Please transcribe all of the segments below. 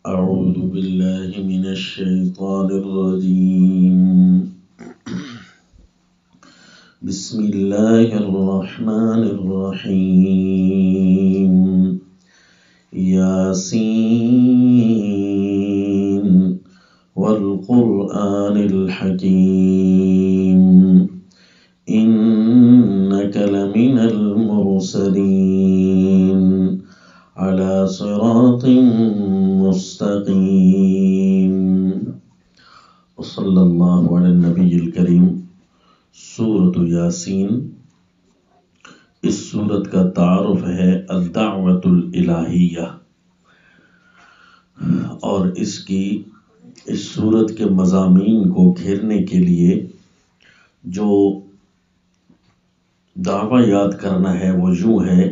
أعوذ بالله من الشيطان الرجيم. بسم الله الرحمن الرحيم. ياسين والقرآن الحكيم إنك لمن المرسلين على صراط مستقیم. وصلی اللہ علی النبی الکریم. سورۃ یاسین، اس سورت کا تعارف ہے الدعوۃ الالہیہ، اور اس سورت کے مضامین کو گھیرنے کے لیے جو دعویٰ یاد کرنا ہے وہ یوں ہے: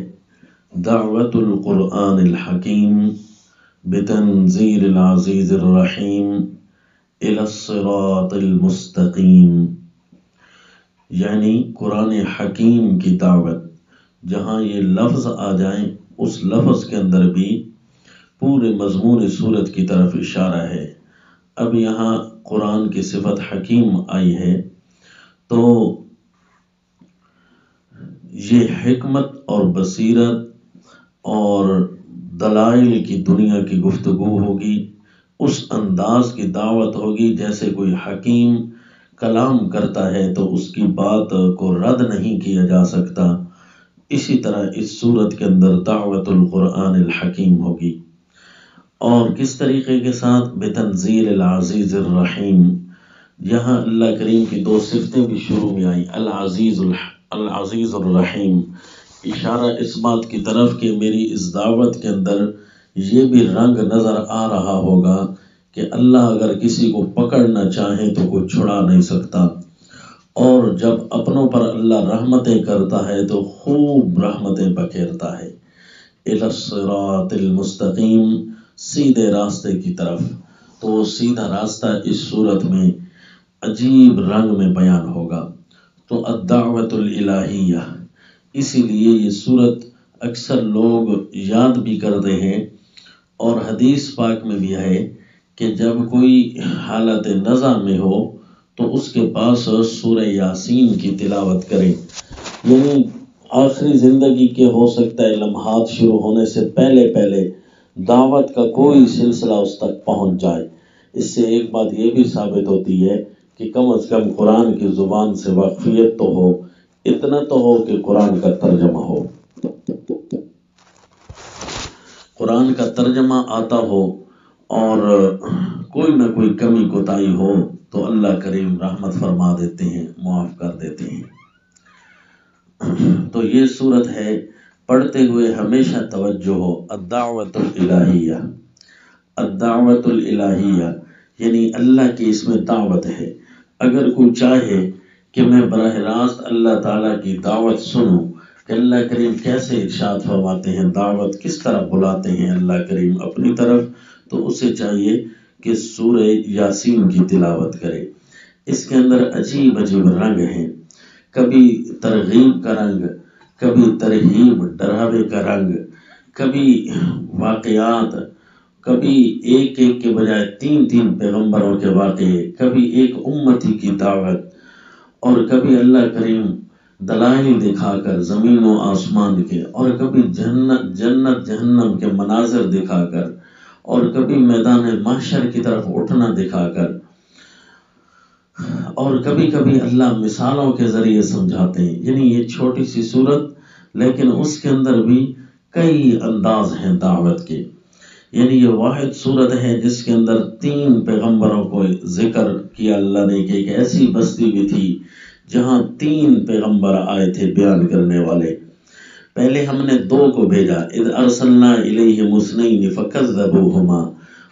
دعوت القرآن الحکیم بتنزیل العزیز الرحیم الی الصراط المستقیم. یعنی قرآن حکیم کی دعوت. جہاں یہ لفظ آ جائیں اس لفظ کے اندر بھی پورے مضمون صورت کی طرف اشارہ ہے. اب یہاں قرآن کی صفت حکیم آئی ہے تو یہ حکمت اور بصیرت اور دلائل کی دنیا کی گفتگو ہوگی، اس انداز کی دعوت ہوگی جیسے کوئی حکیم کلام کرتا ہے تو اس کی بات کو رد نہیں کیا جا سکتا. اسی طرح اس صورت کے اندر دعوت القرآن الحکیم ہوگی. اور کس طریقے کے ساتھ؟ بتنزیل العزیز الرحیم. یہاں اللہ کریم کی دو صفتیں بھی شروع میں آئیں، العزیز الرحیم. اشارہ اس بات کی طرف کہ میری اس دعوت کے اندر یہ بھی رنگ نظر آ رہا ہوگا کہ اللہ اگر کسی کو پکڑنا چاہے تو کوئی چھڑا نہیں سکتا، اور جب اپنوں پر اللہ رحمتیں کرتا ہے تو خوب رحمتیں بکھیرتا ہے. الی الصراط المستقیم، سیدھے راستے کی طرف. تو وہ سیدھا راستہ اس صورت میں عجیب رنگ میں بیان ہوگا. تو الدعوت الالہیہ، اسی لیے یہ صورت اکثر لوگ یاد بھی کرتے ہیں، اور حدیث پاک میں بھی ہے کہ جب کوئی حالت نزع میں ہو تو اس کے پاس سورہ یاسین کی تلاوت کریں. یعنی آخری زندگی کے ہو سکتا ہے لمحات شروع ہونے سے پہلے دعوت کا کوئی سلسلہ اس تک پہنچ جائے. اس سے ایک بات یہ بھی ثابت ہوتی ہے کہ کم از کم قرآن کی زبان سے واقفیت تو ہو، اتنا تو ہو کہ قرآن کا ترجمہ ہو، قرآن کا ترجمہ آتا ہو، اور کوئی نہ کوئی کمی کوتاہی ہو تو اللہ کریم رحمت فرما دیتے ہیں، معاف کر دیتے ہیں. تو یہ صورت ہے، پڑھتے ہوئے ہمیشہ توجہ ہو. الدعوت الالہیہ، الدعوت الالہیہ یعنی اللہ کی اس میں دعوت ہے. اگر کوئی چاہے کہ میں براہ راست اللہ تعالیٰ کی دعوت سنوں کہ اللہ کریم کیسے ارشاد فرماتے ہیں، دعوت کس طرح بلاتے ہیں اللہ کریم اپنی طرف، تو اسے چاہیے کہ سورہ یاسین کی تلاوت کرے. اس کے اندر عجیب عجیب رنگ ہیں، کبھی ترغیب کا رنگ، کبھی ترہیب ڈراوے کا رنگ، کبھی واقعات، کبھی ایک کے بجائے تین پیغمبروں کے واقعے، کبھی ایک امتی کی دعوت، اور کبھی اللہ کریم دلائل دکھا کر زمین و آسمان کے، اور کبھی جنت جہنم کے مناظر دکھا کر، اور کبھی میدان محشر کی طرف اٹھنا دکھا کر، اور کبھی کبھی اللہ مثالوں کے ذریعے سمجھاتے ہیں. یعنی یہ چھوٹی سی صورت لیکن اس کے اندر بھی کئی انداز ہیں دعوت کے. یعنی یہ واحد صورت ہے جس کے اندر 3 پیغمبروں کو ذکر کیا اللہ نے کہ ایک ایسی بستی بھی تھی جہاں 3 پیغمبر آئے تھے بیان کرنے والے. پہلے ہم نے 2 کو بھیجا، اذ ارسلنا الیہم اثنین فکذبوہما،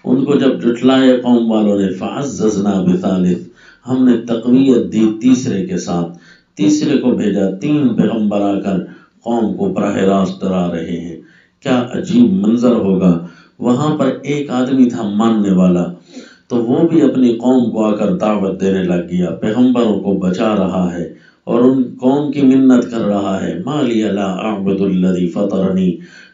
ان کو جب جھٹلائے قوم والوں نے، فعززنا بثالث، ہم نے تقویت دی تیسرے کے ساتھ، تیسرے کو بھیجا. 3 پیغمبر آ کر قوم کو براہ راست ڈرا رہے ہیں. کیا عجیب منظر ہوگا. وہاں پر ایک آدمی تھا ماننے والا، تو وہ بھی اپنی قوم کو آ کر دعوت دینے لگ گیا، پیغمبروں کو بچا رہا ہے اور ان قوم کی منت کر رہا ہے. ما لی لا اعبد الذی فطرنی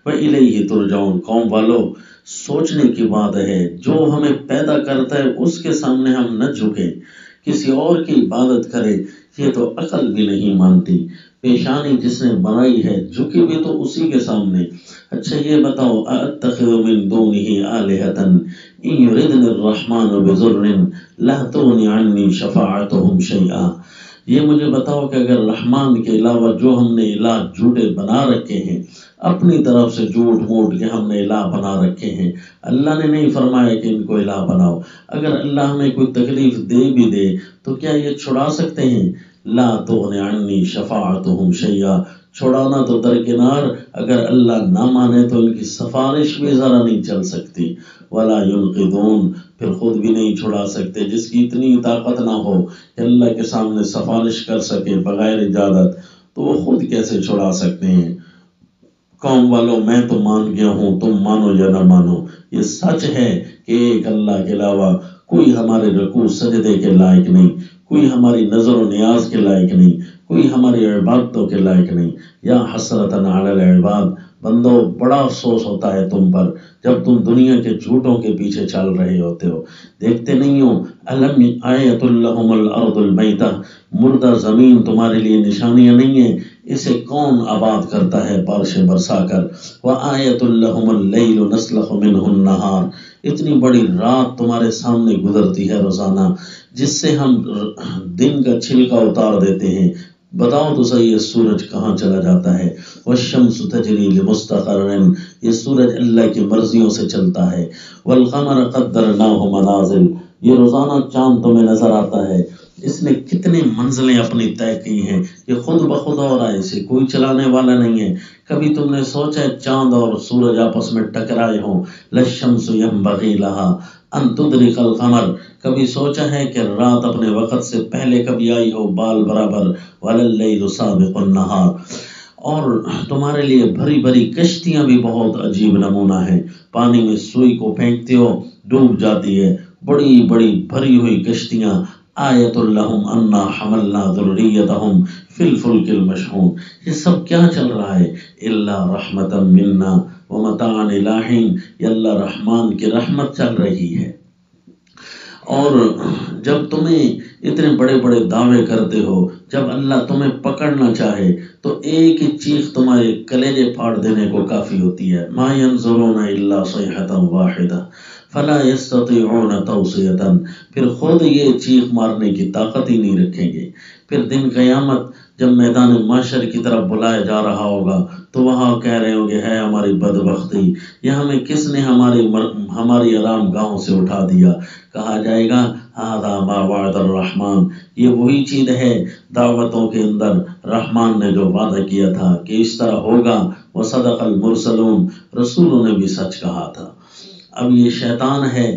والیہ ترجعون. قوم والو، سوچنے کی بات ہے، جو ہمیں پیدا کرتا ہے اس کے سامنے ہم نہ جھکیں، کسی اور کی عبادت کرے، یہ تو عقل بھی نہیں مانتی۔ پیشانی جس نے بنائی ہے جھکی بھی تو اسی کے سامنے۔ اچھا یہ بتاؤ، اَأَتَّخِذُ مِن دُونِهِ آلِهَةً إِن يُرِدْنِ الرَّحْمَنُ بِضُرٍّ لَا تُغْنِ عَنِّي شَفَاعَتُهُمْ شَيْئًا۔ یہ مجھے بتاؤ کہ اگر رحمان کے علاوہ جو ہم نے الہ جھوٹے بنا رکھے ہیں، اپنی طرف سے جھوٹ موٹ کے ہم نے الہ بنا رکھے ہیں، اللہ نے نہیں فرمایا کہ ان کو الہ بناؤ، اگر اللہ ہمیں کوئی تکلیف دے بھی دے تو کیا یہ چھڑا سکتے ہیں؟ لا تغنی عنی شفاعتہم شیئا، چھڑانا تو درکنار، اگر اللہ نہ مانے تو ان کی سفارش بھی ذرا نہیں چل سکتی۔ ولا ینقذون، پھر خود بھی نہیں چھڑا سکتے۔ جس کی اتنی طاقت نہ ہو کہ اللہ کے سامنے سفارش کر سکے بغیر اجازت، تو وہ خود کیسے چھڑا سکتے ہیں؟ قوم والوں، میں تو مان گیا ہوں، تم مانو یا نہ مانو، یہ سچ ہے کہ ایک اللہ کے علاوہ کوئی ہمارے رکوع سجدے کے لائق نہیں، کوئی ہماری نظر و نیاز کے لائق نہیں، کوئی ہماری عبادتوں کے لائق نہیں۔ یا حسرتاً علی العباد، بندو بڑا افسوس ہوتا ہے تم پر جب تم دنیا کے جھوٹوں کے پیچھے چل رہے ہوتے ہو۔ دیکھتے نہیں ہو، الم آیۃ لہم الارض المیتہ، مردہ زمین تمہارے لیے نشانیاں نہیں ہیں؟ اسے کون آباد کرتا ہے بارشیں برسا کر؟ وآیۃ لہم اللیل نسلخ منہ النہار، اتنی بڑی رات تمہارے سامنے گزرتی ہے روزانہ، جس سے ہم دن کا چھلکا اتار دیتے ہیں۔ بتاؤ تو صحیح، یہ سورج کہاں چلا جاتا ہے؟ والشمس تجری لمستقر، یہ سورج اللہ کی مرضیوں سے چلتا ہے۔ والقمر قدرناہ منازل، یہ روزانہ چاند تمہیں نظر آتا ہے، اس نے کتنی منزلیں اپنی طے کی ہیں، یہ خود بخود ہو رہا ہے، اسے کوئی چلانے والا نہیں ہے۔ کبھی تم نے سوچا ہے چاند اور سورج آپس میں ٹکرائے ہوں؟ للشمس ينبغي لها ان تدرك القمر، کبھی سوچا ہے کہ رات اپنے وقت سے پہلے کبھی آئی ہو بال برابر؟ ولللیل سابق النہار، اور تمہارے لیے بھری بھری کشتیاں بھی بہت عجیب نمونہ ہیں۔ پانی میں سوئی کو پھینکتے ہو، ڈوب جاتی ہے، بڑی بڑی بھری ہوئی کشتیاں۔ آیۃ لہم انا حملنا ذریتہم فی الفلک المشحون، یہ سب کیا چل رہا ہے؟ الا رحمتا منا ومتاعا الی حین، یہ اللہ رحمان کی رحمت چل رہی ہے۔ اور جب تمہیں اتنے بڑے بڑے دعوے کرتے ہو، جب اللہ تمہیں پکڑنا چاہے تو ایک ہی چیخ تمہارے کلیجے پھاڑ دینے کو کافی ہوتی ہے۔ ما ینظرون الا صیحۃ واحدہ فلا یستطیعون توصیۃ، پھر خود یہ چیخ مارنے کی طاقت ہی نہیں رکھیں گے۔ پھر دن قیامت جب میدان محشر کی طرف بلایا جا رہا ہوگا تو وہاں کہہ رہے ہوں گے ہے ہماری بدبختی، یہ ہمیں کس نے ہماری آرام گاہوں سے اٹھا دیا؟ کہا جائے گا ھذا ما وعد الرحمن، یہ وہی چیز ہے دعوتوں کے اندر رحمان نے جو وعدہ کیا تھا کہ اس طرح ہوگا، وصدق المرسلون، رسولوں نے بھی سچ کہا تھا۔ اب یہ شیطان ہے،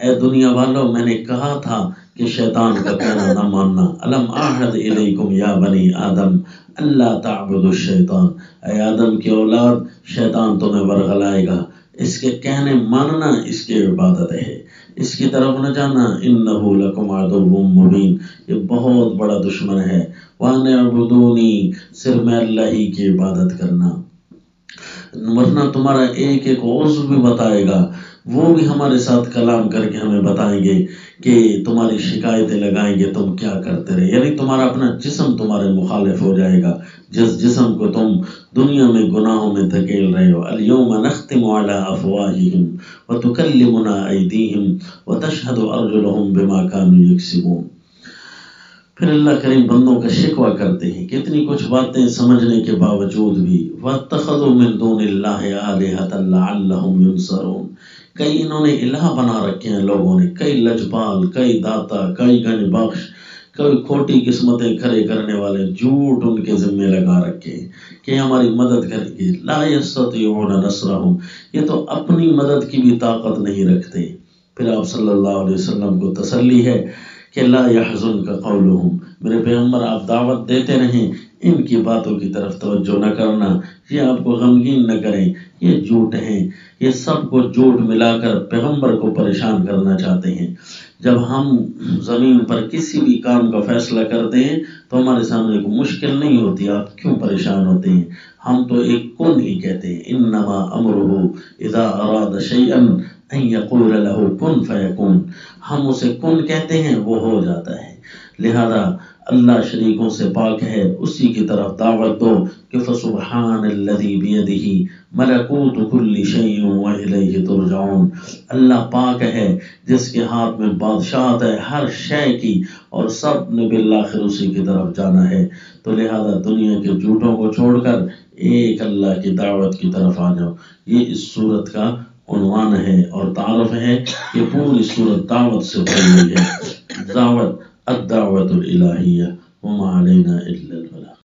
اے دنیا والوں، میں نے کہا تھا کہ شیطان کا کہنا نہ ماننا۔ الم اعہد الیکم یا بنی آدم اللہ تعبدوا الشیطان، اے آدم کی اولاد، شیطان تمہیں ورغلائے گا، اس کے کہنے ماننا اس کی عبادت ہے، اس کی طرف نہ جانا۔ انہ لکم عدو مبین، یہ بہت بڑا دشمن ہے۔ وان اعبدونی، صرف میں اللہ ہی کی عبادت کرنا، ورنہ تمہارا ایک ایک عضو بھی بتائے گا، وہ بھی ہمارے ساتھ کلام کر کے ہمیں بتائیں گے کہ تمہاری شکایتیں لگائیں گے تم کیا کرتے رہے، یعنی تمہارا اپنا جسم تمہارے مخالف ہو جائے گا، جس جسم کو تم دنیا میں گناہوں میں دھکیل رہے ہو۔ الیوم نختم علی افواہہم وتکلمنا ایدیہم وتشہد ارجلہم بما کانوا یکسبون۔ پھر اللہ کریم بندوں کا شکوہ کرتے ہیں کہ اتنی کچھ باتیں سمجھنے کے باوجود بھی واتخذوا من دون اللہ آلہۃ لعلہم ینصرون، کئی انہوں نے الہ بنا رکھے ہیں لوگوں نے، کئی لجپال، کئی داتا، کئی گنج بخش، کئی کھوٹی قسمتیں کھڑے کرنے والے جھوٹ ان کے ذمے لگا رکھے ہیں کہ ہماری مدد کریں گے۔ لا یستطیعون نصرہم، یہ تو اپنی مدد کی بھی طاقت نہیں رکھتے۔ پھر آپ صلی اللہ علیہ وسلم کو تسلی ہے کہ لا یحزنک قولہم، میرے پیغمبر آپ دعوت دیتے رہیں، ان کی باتوں کی طرف توجہ نہ کرنا، یہ آپ کو غمگین نہ کریں، یہ جھوٹ ہیں، یہ سب کو جھوٹ ملا کر پیغمبر کو پریشان کرنا چاہتے ہیں۔ جب ہم زمین پر کسی بھی کام کا فیصلہ کرتے ہیں تو ہمارے سامنے کوئی مشکل نہیں ہوتی، آپ کیوں پریشان ہوتے ہیں؟ ہم تو ایک کن ہی کہتے ہیں، انما امرہ اذا اراد شیئا ان یقول له کن فیکون، ہم اسے کن کہتے ہیں، وہ ہو جاتا ہے۔ لہذا اللہ شریکوں سے پاک ہے، اسی کی طرف دعوت دو کہ فسبحان الذی بیدہ ملکوت کل شیء والیہ ترجعون، اللہ پاک ہے جس کے ہاتھ میں بادشاہت ہے ہر شے کی، اور سب نے بالآخر اسی کی طرف جانا ہے۔ تو لہذا دنیا کے جھوٹوں کو چھوڑ کر ایک اللہ کی دعوت کی طرف آ جاؤ۔ یہ اس صورت کا عنوان ہے اور تعارف ہے کہ پوری صورت دعوت سے بھری ہوئی ہے، دعوت الدعوت الالہیہ وما علینا الا البلاغ۔